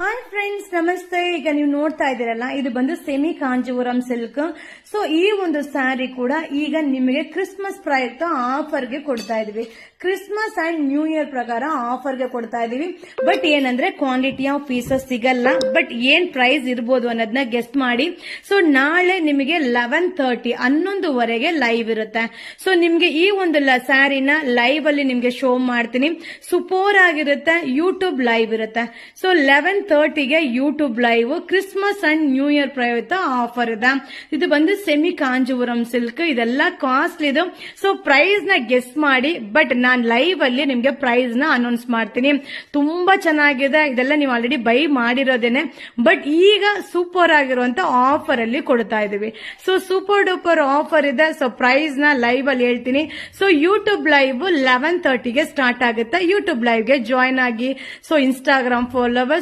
Hi friends, ನಮಸ್ತೆ. ಈಗ ನೀವು ನೋಡ್ತಾ ಇದ್ದೀರಲ್ಲ, ಇದು ಬಂದು ಸೆಮಿ ಕಾಂಜೀವರಂ ಸಿಲ್ಕ್. ಸೊ ಈ ಒಂದು ಸ್ಯಾರಿ ಕೂಡ ಈಗ ನಿಮಗೆ ಕ್ರಿಸ್ಮಸ್ ಪ್ರಯುಕ್ತ ಆಫರ್ಗೆ ಕೊಡ್ತಾ ಇದೀವಿ. ಕ್ರಿಸ್ಮಸ್ ಅಂಡ್ ನ್ಯೂ ಇಯರ್ ಪ್ರಕಾರ ಆಫರ್ಗೆ ಕೊಡ್ತಾ ಇದೀವಿ. ಬಟ್ ಏನಂದ್ರೆ ಕ್ವಾಂಟಿಟಿ ಆಫ್ ಪೀಸಸ್ ಸಿಗಲ್ಲ. ಬಟ್ ಏನ್ ಪ್ರೈಸ್ ಇರ್ಬೋದು ಅನ್ನೋದನ್ನ ಗೆಸ್ಟ್ ಮಾಡಿ. ಸೊ ನಾಳೆ ನಿಮಗೆ 11:30 11:00ವರೆಗೆ ಲೈವ್ ಇರುತ್ತೆ. ಸೊ ನಿಮ್ಗೆ ಈ ಒಂದು ಸ್ಯಾರಿನ ಲೈವ್ ಅಲ್ಲಿ ನಿಮ್ಗೆ ಶೋ ಮಾಡ್ತೀನಿ. ಸೂಪರ್ ಆಗಿರುತ್ತೆ. ಯೂಟ್ಯೂಬ್ ಲೈವ್ ಇರುತ್ತೆ. ಸೊ 11:30ಗೆ YouTube live Christmas and New Year ಪ್ರಯುಕ್ತ ಆಫರ್ ಇದೆ. ಇದು ಬಂದು ಸೆಮಿ ಕಾಂಜೀವರಂ ಸಿಲ್ಕ್. ಇದೆಲ್ಲ ಕಾಸ್ಟ್ಲಿ ಇದು. ಸೊ ಪ್ರೈಸ್ ನ ಗೆಸ್ ಮಾಡಿ. ಬಟ್ ನಾನ್ ಲೈವ್ ಅಲ್ಲಿ ನಿಮ್ಗೆ ಪ್ರೈಸ್ ನ ಅನೌನ್ಸ್ ಮಾಡ್ತೀನಿ. ತುಂಬಾ ಚೆನ್ನಾಗಿದೆ. ಇದೆಲ್ಲ ನೀವು ಆಲ್ರೆಡಿ ಬೈ ಮಾಡಿರೋದೇನೆ. ಬಟ್ ಈಗ ಸೂಪರ್ ಆಗಿರುವಂತ ಆಫರ್ ಅಲ್ಲಿ ಕೊಡ್ತಾ ಇದೀವಿ. ಸೊ ಸೂಪರ್ ಡೂಪರ್ ಆಫರ್ ಇದೆ. ಸೊ ಪ್ರೈಸ್ ನ ಲೈವ್ ಅಲ್ಲಿ ಹೇಳ್ತೀನಿ. ಸೊ ಯೂಟ್ಯೂಬ್ ಲೈವ್ 11:30ಗೆ ಸ್ಟಾರ್ಟ್ ಆಗುತ್ತೆ. ಯೂಟ್ಯೂಬ್ ಲೈವ್ ಗೆ ಜಾಯ್ನ್ ಆಗಿ. So Instagram followers